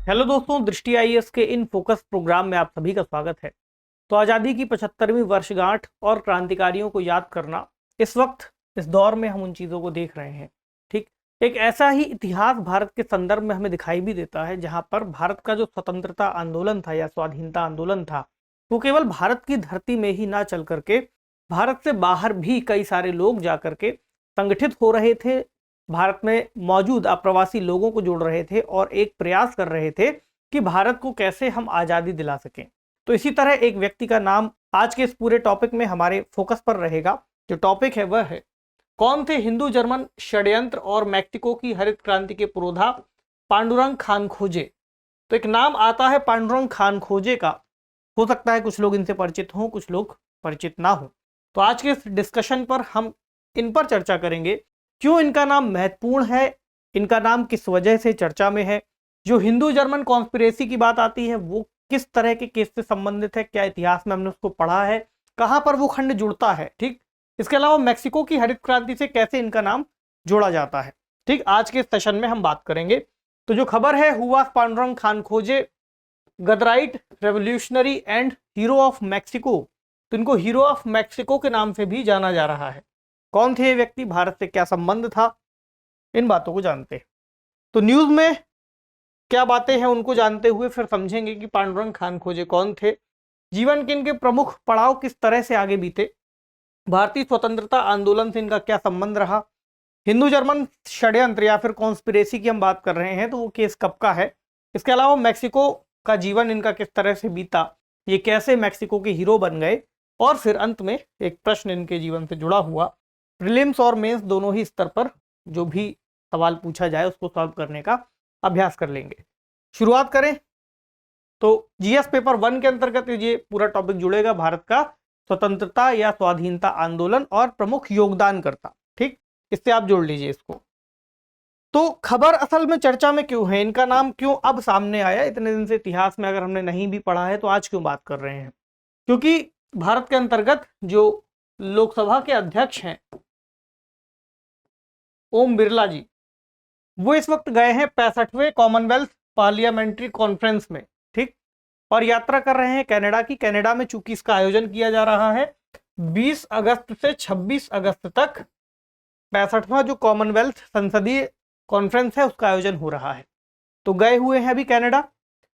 Hello दोस्तों, दृष्टि IAS के इन फोकस प्रोग्राम में आप सभी का स्वागत है। तो आज़ादी की 75वीं वर्षगांठ और क्रांतिकारियों को याद करना, इस वक्त इस दौर में हम उन चीज़ों को देख रहे हैं। ठीक, एक ऐसा ही इतिहास भारत के संदर्भ में हमें दिखाई भी देता है जहां पर भारत का जो स्वतंत्रता आंदोलन था या स्वाधीनता आंदोलन था, वो केवल भारत की धरती में ही ना चल करके भारत से बाहर भी कई सारे लोग जा करके संगठित हो रहे थे, भारत में मौजूद अप्रवासी लोगों को जोड़ रहे थे और एक प्रयास कर रहे थे कि भारत को कैसे हम आज़ादी दिला सकें। तो इसी तरह एक व्यक्ति का नाम आज के इस पूरे टॉपिक में हमारे फोकस पर रहेगा। जो टॉपिक है वह है, कौन थे हिंदू जर्मन षड्यंत्र और मैक्सिको की हरित क्रांति के पुरोधा पांडुरंग खान खोजे। तो एक नाम आता है पांडुरंग खान खोजे का, हो सकता है कुछ लोग इनसे परिचित हों, कुछ लोग परिचित ना हो। तो आज के इस डिस्कशन पर हम इन पर चर्चा करेंगे, क्यों इनका नाम महत्वपूर्ण है, इनका नाम किस वजह से चर्चा में है, जो हिंदू जर्मन कॉन्स्पिरेसी की बात आती है वो किस तरह के केस से संबंधित है, क्या इतिहास में हमने उसको पढ़ा है, कहां पर वो खंड जुड़ता है। ठीक, इसके अलावा मैक्सिको की हरित क्रांति से कैसे इनका नाम जोड़ा जाता है। ठीक, आज के सेशन में हम बात करेंगे। तो जो खबर है, हुआ Pandurang Khankhoje Ghadarite revolutionary and hero of Mexico. तो इनको हीरो ऑफ मैक्सिको के नाम से भी जाना जा रहा है। कौन थे ये व्यक्ति, भारत से क्या संबंध था, इन बातों को जानते हैं। तो न्यूज में क्या बातें हैं उनको जानते हुए फिर समझेंगे कि पांडुरंग खान खोजे कौन थे, जीवन के इनके प्रमुख पड़ाव किस तरह से आगे बीते, भारतीय स्वतंत्रता आंदोलन से इनका क्या संबंध रहा, हिंदू जर्मन षड्यंत्र या फिर कॉन्स्पिरेसी की हम बात कर रहे हैं तो वो केस कब का है। इसके अलावा मैक्सिको का जीवन इनका किस तरह से बीता, ये कैसे मैक्सिको के हीरो बन गए, और फिर अंत में एक प्रश्न इनके जीवन से जुड़ा हुआ, प्रीलिम्स और मेंस दोनों ही स्तर पर जो भी सवाल पूछा जाए उसको सॉल्व करने का अभ्यास कर लेंगे। शुरुआत करें तो जीएस पेपर 1 के अंतर्गत ये पूरा टॉपिक जुड़ेगा, भारत का स्वतंत्रता या स्वाधीनता आंदोलन और प्रमुख योगदानकर्ता। ठीक, इससे आप जोड़ लीजिए इसको। तो खबर असल में चर्चा में क्यों है, इनका नाम क्यों अब सामने आया, इतने दिन से इतिहास में अगर हमने नहीं भी पढ़ा है तो आज क्यों बात कर रहे हैं, क्योंकि भारत के अंतर्गत जो लोकसभा के अध्यक्ष हैं ओम बिरला जी, वो इस वक्त गए हैं 65वें कॉमनवेल्थ पार्लियामेंट्री कॉन्फ्रेंस में। ठीक, और यात्रा कर रहे हैं कनाडा की। कनाडा में चूंकि इसका आयोजन किया जा रहा है 20 अगस्त से 26 अगस्त तक 65वां जो कॉमनवेल्थ संसदीय कॉन्फ्रेंस है उसका आयोजन हो रहा है। तो गए हुए हैं अभी कनाडा,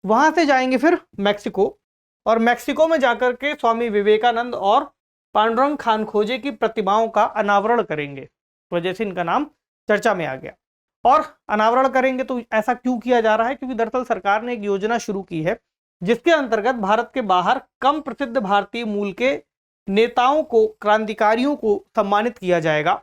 वहां से जाएंगे फिर मैक्सिको, और मैक्सिको में जाकर के स्वामी विवेकानंद और पांडुरंग खान खोजे की प्रतिमाओं का अनावरण करेंगे। वजह से इनका नाम चर्चा में आ गया। और अनावरण करेंगे तो ऐसा क्यों किया जा रहा है, क्योंकि दरअसल सरकार ने एक योजना शुरू की है जिसके अंतर्गत भारत के बाहर कम प्रसिद्ध भारतीय मूल के नेताओं को, क्रांतिकारियों को सम्मानित किया जाएगा।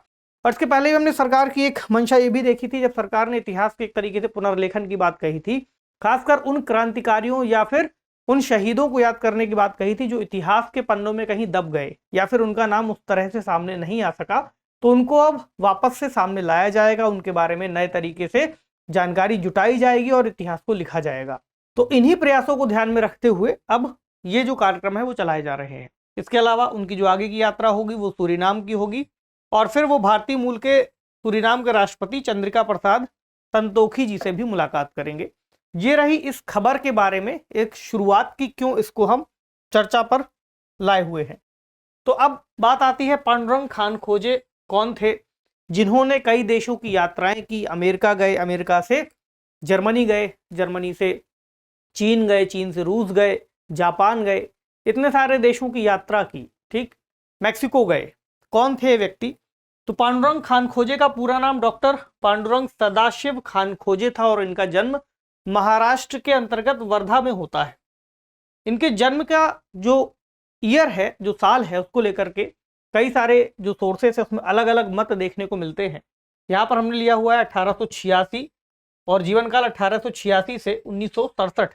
और इसके पहले भी हमने सरकार की एक मंशा ये भी देखी थी, जब सरकार ने इतिहास के एक तरीके से पुनर्लेखन की बात कही थी, खासकर उन क्रांतिकारियों या फिर उन शहीदों को याद करने की बात कही थी जो इतिहास के पन्नों में कहीं दब गए या फिर उनका नाम उस तरह से सामने नहीं आ सका। तो उनको अब वापस से सामने लाया जाएगा, उनके बारे में नए तरीके से जानकारी जुटाई जाएगी और इतिहास को लिखा जाएगा। तो इन्हीं प्रयासों को ध्यान में रखते हुए अब ये जो कार्यक्रम है वो चलाए जा रहे हैं। इसके अलावा उनकी जो आगे की यात्रा होगी वो सूरीनाम की होगी, और फिर वो भारतीय मूल के सूरीनाम के राष्ट्रपति चंद्रिका प्रसाद संतोखी जी से भी मुलाकात करेंगे। ये रही इस खबर के बारे में एक शुरुआत की, क्यों इसको हम चर्चा पर लाए हुए हैं। तो अब बात आती है पांडुरंग खान खोजे कौन थे, जिन्होंने कई देशों की यात्राएं की। अमेरिका गए, अमेरिका से जर्मनी गए, जर्मनी से चीन गए, चीन से रूस गए, जापान गए, इतने सारे देशों की यात्रा की। ठीक, मैक्सिको गए। कौन थे व्यक्ति, तो पांडुरंग खान खोजे का पूरा नाम डॉक्टर पांडुरंग सदाशिव खान खोजे था और इनका जन्म महाराष्ट्र के अंतर्गत वर्धा में होता है। इनके जन्म का जो ईयर है, जो साल है, उसको लेकर के कई सारे जो सोर्सेस है उसमें अलग अलग मत देखने को मिलते हैं। यहाँ पर हमने लिया हुआ है 1886 और जीवन काल 1886 से 1967।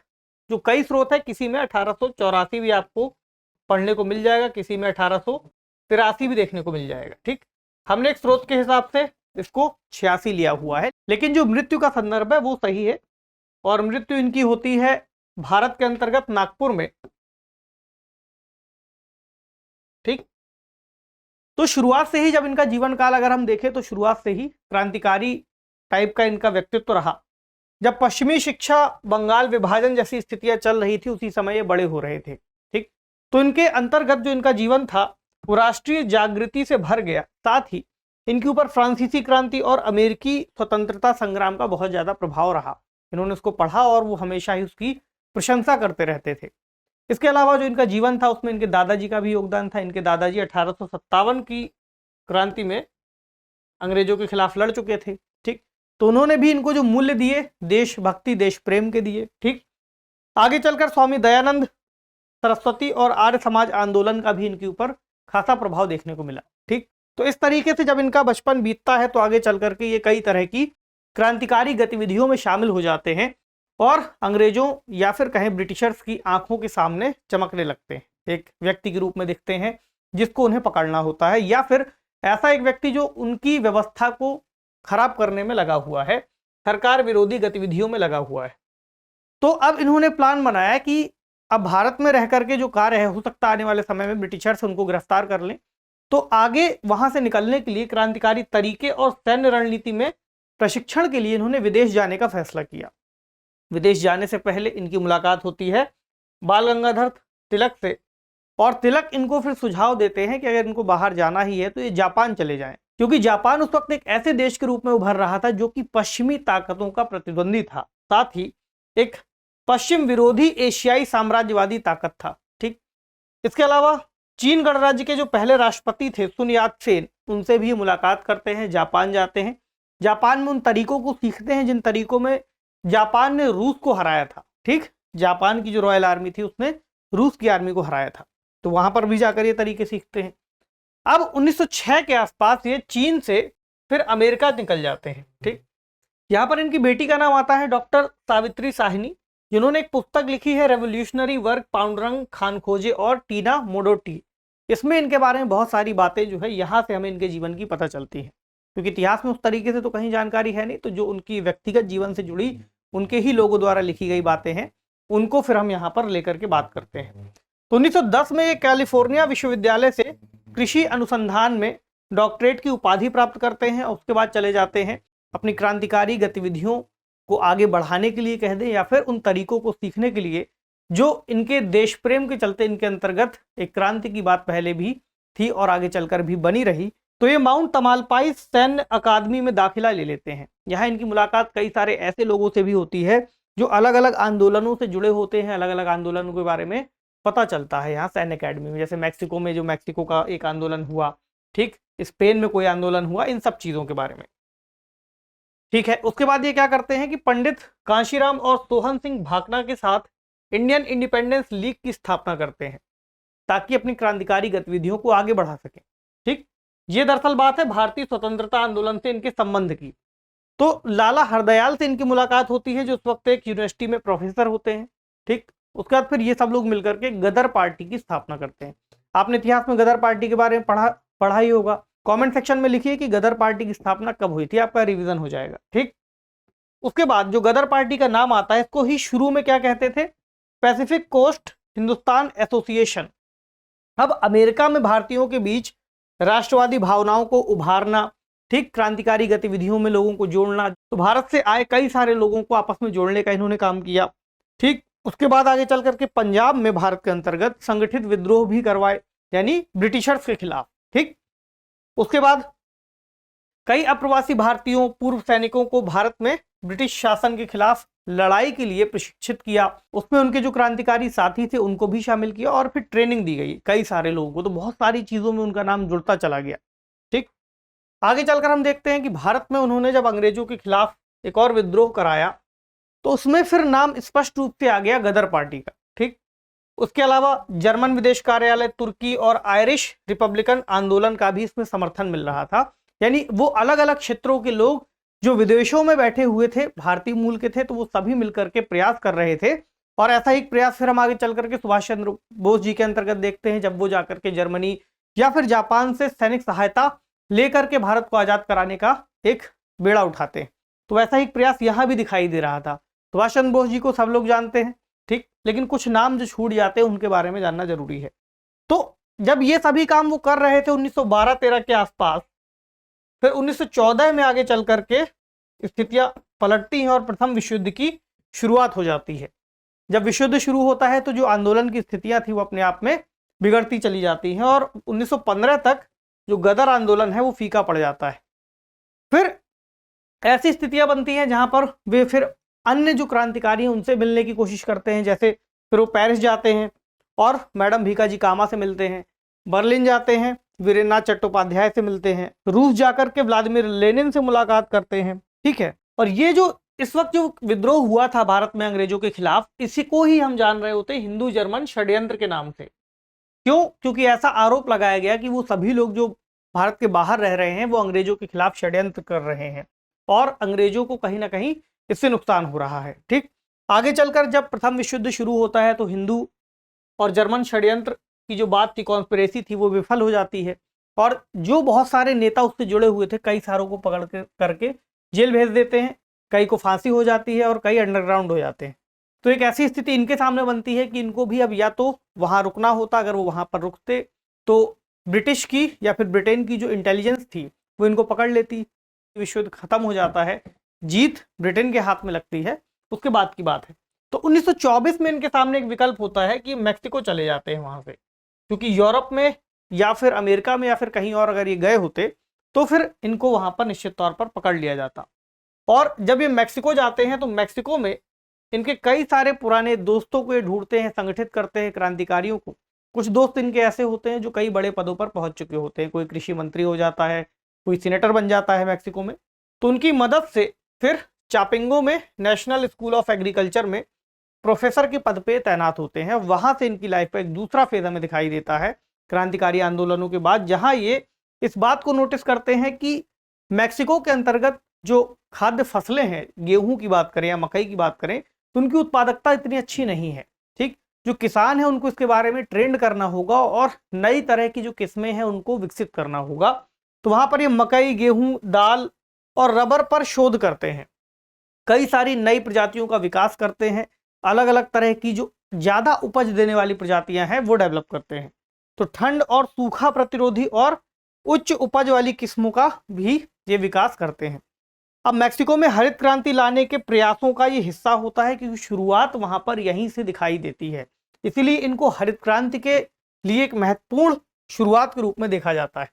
जो कई स्रोत है, किसी में 1884 भी आपको पढ़ने को मिल जाएगा, किसी में 1883 भी देखने को मिल जाएगा। ठीक, हमने एक स्रोत के हिसाब से इसको 86 लिया हुआ है, लेकिन जो मृत्यु का संदर्भ है वो सही है, और मृत्यु इनकी होती है भारत के अंतर्गत नागपुर में। ठीक, तो शुरुआत से ही जब इनका जीवन काल अगर हम देखें तो शुरुआत से ही क्रांतिकारी टाइप का इनका व्यक्तित्व रहा। जब पश्चिमी शिक्षा, बंगाल विभाजन जैसी स्थितियां चल रही थी, उसी समय ये बड़े हो रहे थे। ठीक, तो इनके अंतर्गत जो इनका जीवन था वो राष्ट्रीय जागृति से भर गया। साथ ही इनके ऊपर फ्रांसीसी क्रांति और अमेरिकी स्वतंत्रता संग्राम का बहुत ज्यादा प्रभाव रहा। इन्होंने उसको पढ़ा और वो हमेशा ही उसकी प्रशंसा करते रहते थे। इसके अलावा जो इनका जीवन था उसमें इनके दादाजी का भी योगदान था। इनके दादाजी 1857 की क्रांति में अंग्रेजों के खिलाफ लड़ चुके थे। ठीक, तो उन्होंने भी इनको जो मूल्य दिए, देशभक्ति, देश प्रेम के दिए। ठीक, आगे चलकर स्वामी दयानंद सरस्वती और आर्य समाज आंदोलन का भी इनके ऊपर खासा प्रभाव देखने को मिला। ठीक, तो इस तरीके से जब इनका बचपन बीतता है तो आगे चल करके ये कई तरह की क्रांतिकारी गतिविधियों में शामिल हो जाते हैं और अंग्रेजों या फिर कहें ब्रिटिशर्स की आंखों के सामने चमकने लगते हैं। एक व्यक्ति के रूप में दिखते हैं जिसको उन्हें पकड़ना होता है, या फिर ऐसा एक व्यक्ति जो उनकी व्यवस्था को खराब करने में लगा हुआ है, सरकार विरोधी गतिविधियों में लगा हुआ है। तो अब इन्होंने प्लान बनाया कि अब भारत में रह करके जो कार्य है, हो सकता है आने वाले समय में ब्रिटिशर्स उनको गिरफ्तार कर लें, तो आगे वहां से निकलने के लिए क्रांतिकारी तरीके और सैन्य रणनीति में प्रशिक्षण के लिए इन्होंने विदेश जाने का फैसला किया। विदेश जाने से पहले इनकी मुलाकात होती है बाल गंगाधर तिलक से, और तिलक इनको फिर सुझाव देते हैं कि अगर इनको बाहर जाना ही है तो ये जापान चले जाएं, क्योंकि जापान उस वक्त एक ऐसे देश के रूप में उभर रहा था जो कि पश्चिमी ताकतों का प्रतिद्वंदी था, साथ ही एक पश्चिम विरोधी एशियाई साम्राज्यवादी ताकत था। ठीक, इसके अलावा चीन गणराज्य के जो पहले राष्ट्रपति थे सुन यात सेन, उनसे भी मुलाकात करते हैं, जापान जाते हैं। जापान में उन तरीकों को सीखते हैं जिन तरीकों में जापान ने रूस को हराया था। ठीक, जापान की जो रॉयल आर्मी थी उसने रूस की आर्मी को हराया था, तो वहां पर भी जाकर ये तरीके सीखते हैं। अब 1906 के आसपास ये चीन से फिर अमेरिका निकल जाते हैं। ठीक, यहाँ पर इनकी बेटी का नाम आता है डॉक्टर सावित्री साहनी, जिन्होंने एक पुस्तक लिखी है रेवोल्यूशनरी वर्क पांडुरंग खानखोजे और टीना मोडोटी। इसमें इनके बारे में बहुत सारी बातें जो है यहाँ से हमें इनके जीवन की पता चलती है, क्योंकि इतिहास में उस तरीके से तो कहीं जानकारी है नहीं, तो जो उनकी व्यक्तिगत जीवन से जुड़ी उनके ही लोगों द्वारा लिखी गई बातें हैं उनको फिर हम यहाँ पर लेकर के बात करते हैं। तो 1910 में ये कैलिफोर्निया विश्वविद्यालय से कृषि अनुसंधान में डॉक्टरेट की उपाधि प्राप्त करते हैं, और उसके बाद चले जाते हैं अपनी क्रांतिकारी गतिविधियों को आगे बढ़ाने के लिए कह दें या फिर उन तरीकों को सीखने के लिए जो इनके देश प्रेम के चलते इनके अंतर्गत एक क्रांति की बात पहले भी थी और आगे चलकर भी बनी रही। तो ये माउंट तमालपाई सैन्य अकादमी में दाखिला ले लेते हैं। यहाँ इनकी मुलाकात कई सारे ऐसे लोगों से भी होती है जो अलग अलग आंदोलनों से जुड़े होते हैं, अलग अलग आंदोलनों के बारे में पता चलता है यहाँ सैन्य अकेडमी में। जैसे मैक्सिको में जो मैक्सिको का एक आंदोलन हुआ, ठीक, स्पेन में कोई आंदोलन हुआ, इन सब चीज़ों के बारे में। ठीक है, उसके बाद ये क्या करते हैं कि पंडित कांशीराम और सोहन सिंह भाकना के साथ इंडियन इंडिपेंडेंस लीग की स्थापना करते हैं ताकि अपनी क्रांतिकारी गतिविधियों को आगे बढ़ा सकें। ठीक, ये दरअसल बात है भारतीय स्वतंत्रता आंदोलन से इनके संबंध की। तो लाला हरदयाल से इनकी मुलाकात होती है जो उस वक्त एक यूनिवर्सिटी में प्रोफेसर होते हैं। ठीक, उसके बाद फिर ये सब लोग मिलकर के गदर पार्टी की स्थापना करते हैं। आपने इतिहास में गदर पार्टी के बारे में पढ़ा ही होगा। कमेंट सेक्शन में लिखिए कि गदर पार्टी की स्थापना कब हुई थी, आपका रिवीजन हो जाएगा। ठीक, उसके बाद जो गदर पार्टी का नाम आता है इसको ही शुरू में क्या कहते थे, पैसिफिक कोस्ट हिंदुस्तान एसोसिएशन। अब अमेरिका में भारतीयों के बीच राष्ट्रवादी भावनाओं को उभारना, ठीक, क्रांतिकारी गतिविधियों में लोगों को जोड़ना, तो भारत से आए कई सारे लोगों को आपस में जोड़ने का इन्होंने काम किया। ठीक, उसके बाद आगे चल करके पंजाब में भारत के अंतर्गत संगठित विद्रोह भी करवाए, यानी ब्रिटिशर्स के खिलाफ। ठीक, उसके बाद कई अप्रवासी भारतीयों, पूर्व सैनिकों को भारत में ब्रिटिश शासन के खिलाफ लड़ाई के लिए प्रशिक्षित किया। उसमें उनके जो क्रांतिकारी साथी थे उनको भी शामिल किया और फिर ट्रेनिंग दी गई कई सारे लोगों को। तो बहुत सारी चीजों में उनका नाम जुड़ता चला गया। ठीक, आगे चलकर हम देखते हैं कि भारत में उन्होंने जब अंग्रेजों के खिलाफ एक और विद्रोह कराया तो उसमें फिर नाम स्पष्ट रूप से आ गया गदर पार्टी का। ठीक, उसके अलावा जर्मन विदेश कार्यालय, तुर्की और आयरिश रिपब्लिकन आंदोलन का भी इसमें समर्थन मिल रहा था। यानी वो अलग अलग क्षेत्रों के लोग जो विदेशों में बैठे हुए थे, भारतीय मूल के थे, तो वो सभी मिलकर के प्रयास कर रहे थे। और ऐसा ही प्रयास फिर हम आगे चल करके सुभाष चंद्र बोस जी के अंतर्गत देखते हैं, जब वो जाकर के जर्मनी या फिर जापान से सैनिक सहायता लेकर के भारत को आजाद कराने का एक बेड़ा उठाते हैं। तो वैसा ही प्रयास यहाँ भी दिखाई दे रहा था। सुभाष चंद्र बोस जी को सब लोग जानते हैं, ठीक, लेकिन कुछ नाम जो छूट जाते हैं उनके बारे में जानना जरूरी है। तो जब ये सभी काम वो कर रहे थे 1912-13 के आसपास, फिर 1914 में आगे चल करके स्थितियां पलटती हैं और प्रथम विश्व युद्ध की शुरुआत हो जाती है। जब विश्व युद्ध शुरू होता है तो जो आंदोलन की स्थितियां थी वो अपने आप में बिगड़ती चली जाती हैं और 1915 तक जो गदर आंदोलन है वो फीका पड़ जाता है। फिर ऐसी स्थितियां बनती हैं जहां पर वे फिर अन्य जो क्रांतिकारी हैं उनसे मिलने की कोशिश करते हैं। जैसे फिर वो पेरिस जाते हैं और मैडम भीकाजी कामा से मिलते हैं, बर्लिन जाते हैं, वीरेंद्रनाथ चट्टोपाध्याय से मिलते हैं, रूस जाकर के व्लादिमीर लेनिन से मुलाकात करते हैं। ठीक है, और ये जो इस वक्त जो विद्रोह हुआ था भारत में अंग्रेजों के खिलाफ, इसी को ही हम जान रहे होते हिंदू जर्मन षड्यंत्र के नाम से। क्यों? क्योंकि ऐसा आरोप लगाया गया कि वो सभी लोग जो भारत के बाहर रह रहे हैं वो अंग्रेजों के खिलाफ षड्यंत्र कर रहे हैं और अंग्रेजों को कहीं ना कहीं इससे नुकसान हो रहा है। ठीक, आगे चलकर जब प्रथम विश्व युद्ध शुरू होता है तो हिंदू और जर्मन षड्यंत्र की जो बात थी, कॉन्स्पिरेसी थी, वो विफल हो जाती है और जो बहुत सारे नेता उससे जुड़े हुए थे कई सारों को पकड़ करके जेल भेज देते हैं, कई को फांसी हो जाती है और कई अंडरग्राउंड हो जाते हैं। तो एक ऐसी स्थिति इनके सामने बनती है कि इनको भी अब या तो वहां रुकना होता, अगर वो वहां पर रुकते तो ब्रिटिश की या फिर ब्रिटेन की जो इंटेलिजेंस थी वो इनको पकड़ लेती, विश्व युद्ध खत्म हो जाता है, जीत ब्रिटेन के हाथ में लगती है। उसके बाद की बात है तो 1924 में इनके सामने एक विकल्प होता है कि मैक्सिको चले जाते हैं वहां से, क्योंकि यूरोप में या फिर अमेरिका में या फिर कहीं और अगर ये गए होते तो फिर इनको वहां पर निश्चित तौर पर पकड़ लिया जाता। और जब ये मैक्सिको जाते हैं तो मैक्सिको में इनके कई सारे पुराने दोस्तों को ये ढूंढते हैं, संगठित करते हैं क्रांतिकारियों को। कुछ दोस्त इनके ऐसे होते हैं जो कई बड़े पदों पर पहुंच चुके होते हैं, कोई कृषि मंत्री हो जाता है, कोई सीनेटर बन जाता है मैक्सिको में। तो उनकी मदद से फिर चापिंगो में नेशनल स्कूल ऑफ एग्रीकल्चर में प्रोफेसर के पद पे तैनात होते हैं। वहां से इनकी लाइफ का एक दूसरा फेज हमें दिखाई देता है क्रांतिकारी आंदोलनों के बाद, जहां ये इस बात को नोटिस करते हैं कि मैक्सिको के अंतर्गत जो खाद्य फसलें हैं, गेहूं की बात करें या मकई की बात करें, तो उनकी उत्पादकता इतनी अच्छी नहीं है। ठीक, जो किसान है उनको इसके बारे में ट्रेंड करना होगा और नई तरह की जो किस्में हैं उनको विकसित करना होगा। तो वहां पर ये मकई, गेहूं, दाल और रबर पर शोध करते हैं, कई सारी नई प्रजातियों का विकास करते हैं, अलग अलग तरह की जो ज्यादा उपज देने वाली प्रजातियां हैं वो डेवलप करते हैं। तो ठंड और सूखा प्रतिरोधी और उच्च उपज वाली किस्मों का भी ये विकास करते हैं। अब मैक्सिको में हरित क्रांति लाने के प्रयासों का ये हिस्सा होता है क्योंकि शुरुआत वहां पर यहीं से दिखाई देती है, इसीलिए इनको हरित क्रांति के लिए एक महत्वपूर्ण शुरुआत के रूप में देखा जाता है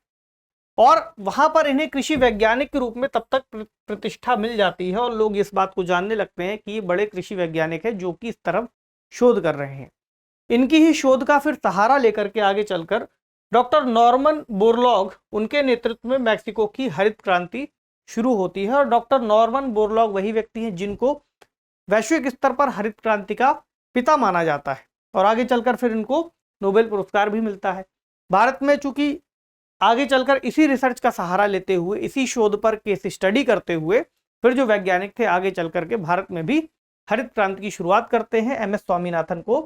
और वहां पर इन्हें कृषि वैज्ञानिक के रूप में तब तक प्रतिष्ठा मिल जाती है और लोग इस बात को जानने लगते हैं कि ये बड़े कृषि वैज्ञानिक हैं जो कि इस तरफ शोध कर रहे हैं। इनकी ही शोध का फिर सहारा लेकर के आगे चलकर डॉक्टर नॉर्मन बोरलॉग, उनके नेतृत्व में मैक्सिको की हरित क्रांति शुरू होती है और डॉक्टर नॉर्मन बोरलॉग वही व्यक्ति हैं जिनको वैश्विक स्तर पर हरित क्रांति का पिता माना जाता है और आगे चलकर फिर इनको नोबेल पुरस्कार भी मिलता है। भारत में चूंकि आगे चलकर इसी रिसर्च का सहारा लेते हुए, इसी शोध पर केस स्टडी करते हुए फिर जो वैज्ञानिक थे आगे चल करके भारत में भी हरित क्रांति की शुरुआत करते हैं। एम एस स्वामीनाथन को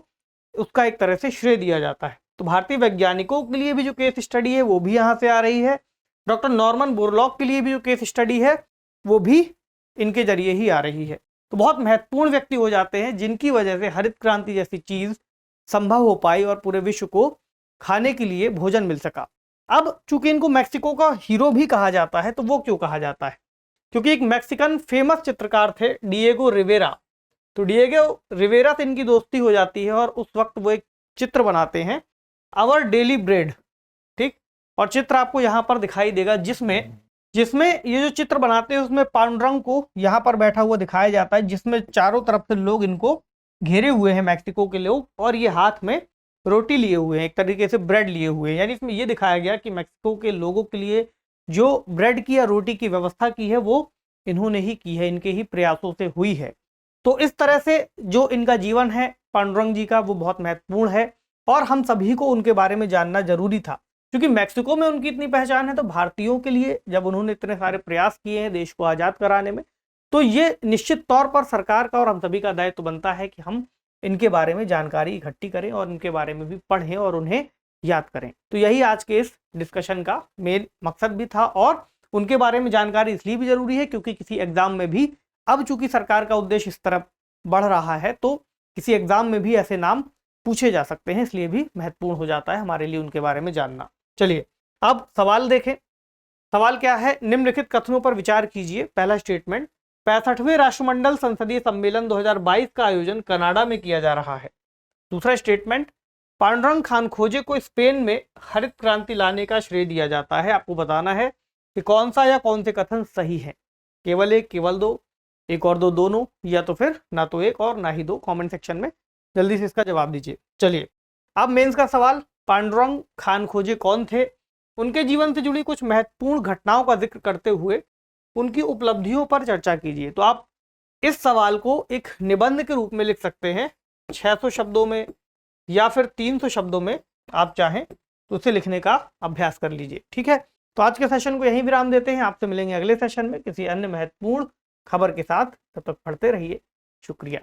उसका एक तरह से श्रेय दिया जाता है। तो भारतीय वैज्ञानिकों के लिए भी जो केस स्टडी है वो भी यहाँ से आ रही है, डॉक्टर नॉर्मन बोरलॉग के लिए भी जो केस स्टडी है वो भी इनके जरिए ही आ रही है। तो बहुत महत्वपूर्ण व्यक्ति हो जाते हैं जिनकी वजह से हरित क्रांति जैसी चीज संभव हो पाई और पूरे विश्व को खाने के लिए भोजन मिल सका। अब चूंकि इनको मैक्सिको का हीरो भी कहा जाता है, तो वो क्यों कहा जाता है? क्योंकि एक मैक्सिकन फेमस चित्रकार थे डिएगो रिवेरा। तो डिएगो रिवेरा से इनकी दोस्ती हो जाती है और उस वक्त वो एक चित्र बनाते हैं, आवर डेली ब्रेड। ठीक, और चित्र आपको यहाँ पर दिखाई देगा जिसमें ये जो चित्र बनाते हैं उसमें पांडुरंग को यहाँ पर बैठा हुआ दिखाया जाता है, जिसमें चारों तरफ से लोग इनको घेरे हुए हैं मैक्सिको के लोग, और ये हाथ में रोटी लिए हुए हैं, एक तरीके से ब्रेड लिए हुए हैं। यानी इसमें ये दिखाया गया कि मैक्सिको के लोगों के लिए जो ब्रेड की या रोटी की व्यवस्था की है वो इन्होंने ही की है, इनके ही प्रयासों से हुई है। तो इस तरह से जो इनका जीवन है पांडुरंग जी का वो बहुत महत्वपूर्ण है और हम सभी को उनके बारे में जानना जरूरी था, क्योंकि मैक्सिको में उनकी इतनी पहचान है। तो भारतीयों के लिए जब उन्होंने इतने सारे प्रयास किए हैं देश को आज़ाद कराने में, तो ये निश्चित तौर पर सरकार का और हम सभी का दायित्व बनता है कि हम इनके बारे में जानकारी इकट्ठी करें और इनके बारे में भी पढ़ें और उन्हें याद करें। तो यही आज के इस डिस्कशन का मेन मकसद भी था और उनके बारे में जानकारी इसलिए भी जरूरी है क्योंकि किसी एग्जाम में भी अब चूंकि सरकार का उद्देश्य इस तरफ बढ़ रहा है तो किसी एग्जाम में भी ऐसे नाम पूछे जा सकते हैं, इसलिए भी महत्वपूर्ण हो जाता है हमारे लिए उनके बारे में जानना। चलिए अब सवाल देखें। सवाल क्या है? निम्नलिखित कथनों पर विचार कीजिए। पहला स्टेटमेंट, 65वें राष्ट्रमंडल संसदीय सम्मेलन 2022 का आयोजन कनाडा में किया जा रहा है। दूसरा स्टेटमेंट, पांडुरंग खानखोजे को स्पेन में हरित क्रांति लाने का श्रेय दिया जाता है। आपको बताना है कि कौन सा या कौन से कथन सही है। केवल एक, केवल दो, एक और दो, दोनों, या तो फिर ना तो एक और ना ही दो। कमेंट सेक्शन में जल्दी से इसका जवाब दीजिए। चलिए अब मेंस का सवाल, पांडुरंग खानखोजे कौन थे? उनके जीवन से जुड़ी कुछ महत्वपूर्ण घटनाओं का जिक्र करते हुए उनकी उपलब्धियों पर चर्चा कीजिए। तो आप इस सवाल को एक निबंध के रूप में लिख सकते हैं, 600 शब्दों में या फिर 300 शब्दों में आप चाहें तो उसे लिखने का अभ्यास कर लीजिए। ठीक है, तो आज के सेशन को यहीं विराम देते हैं। आपसे मिलेंगे अगले सेशन में किसी अन्य महत्वपूर्ण खबर के साथ। तब तक पढ़ते रहिए। शुक्रिया।